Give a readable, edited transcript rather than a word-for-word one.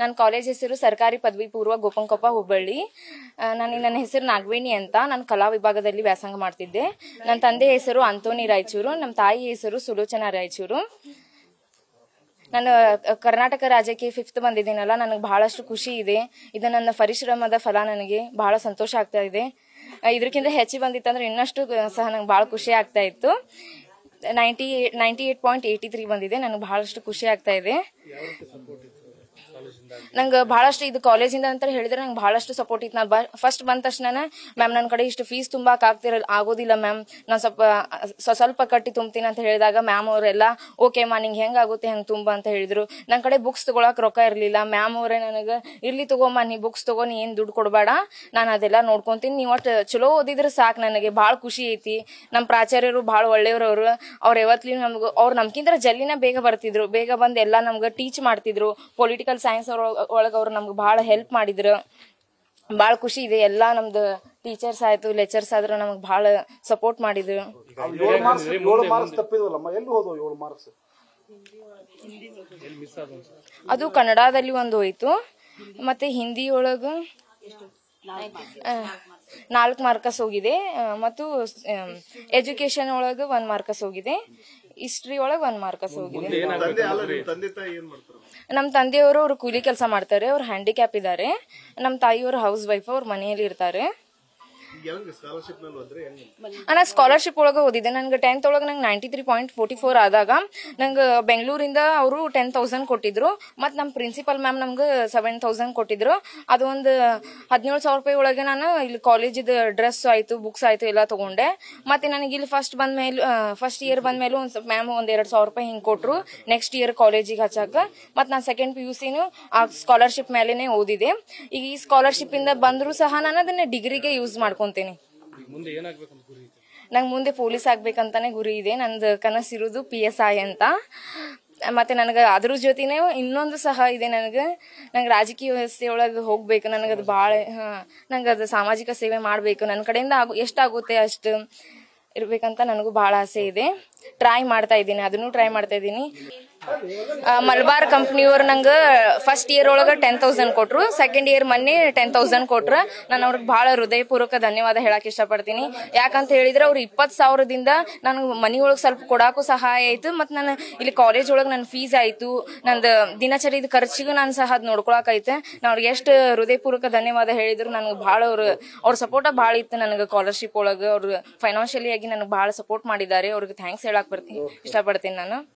ನನ್ನ ಕಾಲೇಜ್ ಹೆಸರು ಸರ್ಕಾರಿ ಪದವಿ ಪೂರ್ವ ಗೋಪಂಕೊಪ್ಪ ಹುಬ್ಬಳ್ಳಿ. ನನ್ನ ಹೆಸರು ನಾಗವೇಣಿ ಅಂತ. ನಾನು ಕಲಾ ವಿಭಾಗದಲ್ಲಿ ವ್ಯಾಸಂಗ ಮಾಡ್ತಿದ್ದೆ. ನನ್ನ ತಂದೆ ಹೆಸರು ಅಂತೋನಿ ರಾಯಚೂರು, ನಮ್ಮ ತಾಯಿ ಹೆಸರು ಸುಲೋಚನಾ ರಾಯಚೂರು. ನಾನು ಕರ್ನಾಟಕ ರಾಜ್ಯಕ್ಕೆ 5th ಬಂದಿದ್ದೀನಲ್ಲ, ನನಗೆ ಬಹಳಷ್ಟು ಖುಷಿ ಇದೆ. ಇದು ನನ್ನ ಪರಿಶ್ರಮದ ಫಲ. ನನಗೆ ಬಹಳ ಸಂತೋಷ ಆಗ್ತಾ ಇದೆ. ಇದಕ್ಕಿಂತ ಹೆಚ್ಚು ಬಂದಿತ್ತಂದ್ರೆ ಇನ್ನಷ್ಟು ಸಹ ನಂಗೆ ಬಹಳ ಖುಷಿ ಆಗ್ತಾ ಇತ್ತು. 98.83 ಬಂದಿದೆ. ನನಗೆ ಬಹಳಷ್ಟು ಖುಷಿ ಆಗ್ತಾ ಇದೆ. ನಂಗೆ ಬಹಳಷ್ಟು ಇದು ಕಾಲೇಜಿಂದ ಅಂತ ಹೇಳಿದ್ರೆ ನಂಗೆ ಬಹಳಷ್ಟು ಸಪೋರ್ಟ್ ಇತ್ತು. ನಾನು ಫಸ್ಟ್ ಬಂದ ತಕ್ಷಣ ಮ್ಯಾಮ್ ನನ್ನ ಕಡೆ ಇಷ್ಟು ಫೀಸ್ ತುಂಬಾಕ್ ಆಗೋದಿಲ್ಲ ಮ್ಯಾಮ್, ನಾನು ಸ್ವಲ್ಪ ಕಟ್ಟಿ ತುಂಬ್ತೀನಿ ಅಂತ ಹೇಳಿದಾಗ ಮ್ಯಾಮ್ ಅವರೆಲ್ಲ ಓಕೆಮ್ಮ ನಿಂಗೆ ಹೆಂಗಾಗುತ್ತೆ ಹೆಂಗೆ ತುಂಬ ಅಂತ ಹೇಳಿದ್ರು. ನನ್ನ ಕಡೆ ಬುಕ್ಸ್ ತಗೊಳಕ್ ರೊಕ್ಕ ಇರಲಿಲ್ಲ. ಮ್ಯಾಮ್ ಅವರೇ ನನಗೆ ಇರ್ಲಿ ತಗೋಮ್ಮ, ನೀ ಬುಕ್ಸ್ ತಗೋ, ನೀ ಏನು ದುಡ್ಡು ಕೊಡಬೇಡ, ನಾನು ಅದೆಲ್ಲ ನೋಡ್ಕೊಂತೀನಿ, ನೀವು ಒಟ್ಟು ಚಲೋ ಓದಿದ್ರೆ ಸಾಕು. ನನಗೆ ಭಾಳ ಖುಷಿ ಐತಿ. ನಮ್ಮ ಪ್ರಾಚಾರ್ಯರು ಭಾಳ ಒಳ್ಳೆಯವರು. ಅವ್ರು ಯಾವತ್ಲಿ ನಮ್ಗೆ ಅವ್ರು ನಮ್ಗಿಂತ ಜಲ್ದಿನ ಬೇಗ ಬರ್ತಿದ್ರು. ಬೇಗ ಬಂದು ಎಲ್ಲ ನಮ್ಗೆ ಟೀಚ್ ಮಾಡ್ತಿದ್ರು. ಪೊಲಿಟಿಕಲ್ ಸೈನ್ಸ್ ಒಳಗೆ ಅವ್ರು ನಮ್ಗೆ ಭಾಳ ಹೆಲ್ಪ್ ಮಾಡಿದ್ರು. ಭಾಳ ಖುಷಿ ಇದೆ. ಎಲ್ಲ ನಮ್ದು ಟೀಚರ್ಸ್ ಆಯ್ತು, ಲೆಕ್ಚರ್ಸ್ ಆದ್ರೂ ನಮಗೆ ಭಾಳ ಸಪೋರ್ಟ್ ಮಾಡಿದ್ರು. ಅದು ಕನ್ನಡದಲ್ಲಿ ಒಂದು ಹೋಯ್ತು, ಮತ್ತೆ ಹಿಂದಿ ಒಳಗ 4 ಮಾರ್ಕಸ್ ಹೋಗಿದೆ, ಮತ್ತು ಎಜುಕೇಶನ್ ಒಳಗ 1 ಮಾರ್ಕಸ್ ಹೋಗಿದೆ, ಹಿಸ್ಟ್ರಿ ಒಳಗ 1 ಮಾರ್ಕಸ್ ಹೋಗಿದೆ. ನಮ್ಮ ತಂದೆಯವರು ಅವ್ರು ಕೂಲಿ ಕೆಲಸ ಮಾಡ್ತಾರೆ. ಅವ್ರು ಹ್ಯಾಂಡಿಕ್ಯಾಪ್ ಇದ್ದಾರೆ. ನಮ್ಮ ತಾಯಿಯವರು ಹೌಸ್ ವೈಫ್, ಅವ್ರ ಮನೆಯಲ್ಲಿ ಇರ್ತಾರೆ. ನಾನು ಸ್ಕಾಲರ್ಶಿಪ್ ಒಳಗೆ ಓದಿದ್ದೆ. ನನ್ಗೆ 10th ಒಳಗೆ ನಂಗೆ 93.44 ಆದಾಗ ನಂಗೆ ಬೆಂಗಳೂರಿಂದ ಅವರು 10,000 ಕೊಟ್ಟಿದ್ರು. ಮತ್ತು ನಮ್ಮ ಪ್ರಿನ್ಸಿಪಲ್ ಮ್ಯಾಮ್ ನಮ್ಗೆ 7,000 ಕೊಟ್ಟಿದ್ರು. ಅದು ಒಂದು 17,000 ರೂಪಾಯಿ ಒಳಗೆ ನಾನು ಇಲ್ಲಿ ಕಾಲೇಜಿದ ಡ್ರೆಸ್ ಆಯ್ತು, ಬುಕ್ಸ್ ಆಯ್ತು ಎಲ್ಲ ತಗೊಂಡೆ. ಮತ್ತೆ ನನಗೆ ಇಲ್ಲಿ ಫಸ್ಟ್ ಇಯರ್ ಬಂದ್ಮೇಲೆ ಮ್ಯಾಮ್ ಒಂದು 2,000 ರೂಪಾಯಿ ಹಿಂಗೆ ಕೊಟ್ಟರು ನೆಕ್ಸ್ಟ್ ಇಯರ್ ಕಾಲೇಜಿಗೆ ಹಚ್ಚಾಕ. ಮತ್ತು ನಾನು ಸೆಕೆಂಡ್ PUCನೂ ಆ ಸ್ಕಾಲರ್ಶಿಪ್ ಮೇಲೆನೆ ಓದಿದೆ. ಈಗ ಈ ಸ್ಕಾಲರ್ಶಿಪ್ ಇಂದ ಬಂದರೂ ಸಹ ನಾನು ಅದನ್ನ ಡಿಗ್ರಿಗೆ ಯೂಸ್ ಮಾಡ್ಕೊಂತೀನಿ. ನಂಗೆ ಮುಂದೆ ಪೊಲೀಸ್ ಆಗ್ಬೇಕಂತಾನೆ ಗುರಿ ಇದೆ. ನಂದು ಕನಸಿರುವುದು PSI ಅಂತ. ಮತ್ತೆ ನನಗೆ ಅದ್ರ ಜೊತೆನೇ ಇನ್ನೊಂದು ಸಹ ಇದೆ. ನಂಗೆ ರಾಜಕೀಯ ವ್ಯವಸ್ಥೆಯೊಳಗೆ ಹೋಗ್ಬೇಕು. ನನಗದು ಭಾಳ ನಂಗೆ ಅದು ಸಾಮಾಜಿಕ ಸೇವೆ ಮಾಡಬೇಕು. ನನ್ನ ಕಡೆಯಿಂದ ಎಷ್ಟಾಗುತ್ತೆ ಅಷ್ಟು ಇರ್ಬೇಕಂತ ನನಗೂ ಭಾಳ ಆಸೆ ಇದೆ. ಟ್ರೈ ಮಾಡ್ತಾ ಇದ್ದೀನಿ. ಮಲಬಾರ್ ಕಂಪ್ನಿಯವ್ರು ನಂಗೆ ಫಸ್ಟ್ ಇಯರ್ ಒಳಗೆ 10,000 ಕೊಟ್ರು. ಸೆಕೆಂಡ್ ಇಯರ್ ಮೊನ್ನೆ 10,000 ಕೊಟ್ರು. ನಾನು ಅವ್ರಿಗೆ ಭಾಳ ಹೃದಯಪೂರ್ವಕ ಧನ್ಯವಾದ ಹೇಳಕ್ ಇಷ್ಟಪಡ್ತೀನಿ. ಯಾಕಂತ ಹೇಳಿದ್ರೆ ಅವ್ರು 20,000ದಿಂದ ನನಗೆ ಮನೆಯೊಳಗೆ ಸ್ವಲ್ಪ ಕೊಡಾಕು ಸಹಾಯ ಆಯ್ತು. ಮತ್ತು ನಾನು ಇಲ್ಲಿ ಕಾಲೇಜ್ ಒಳಗೆ ನನ್ನ ಫೀಸ್ ಆಯ್ತು, ನಂದು ದಿನಚರಿದ ಖರ್ಚಿಗೂ ನಾನು ಸಹ ಅದು ನೋಡ್ಕೊಳಕೈತೆ. ನಾನು ಅವ್ರಿಗೆ ಎಷ್ಟು ಹೃದಯಪೂರ್ವಕ ಧನ್ಯವಾದ ಹೇಳಿದ್ರು. ನನಗೆ ಭಾಳ ಅವ್ರ ಸಪೋರ್ಟ ಭಾಳ ಇತ್ತು. ನನಗೆ ಸ್ಕಾಲರ್ಶಿಪ್ ಒಳಗೆ ಅವ್ರು ಫೈನಾನ್ಷಿಯಲಿ ಆಗಿ ನನಗೆ ಭಾಳ ಸಪೋರ್ಟ್ ಮಾಡಿದ್ದಾರೆ. ಅವ್ರಿಗೆ ಥ್ಯಾಂಕ್ಸ್ ಹೇಳಕ್ ಇಷ್ಟಪಡ್ತೀನಿ ನಾನು.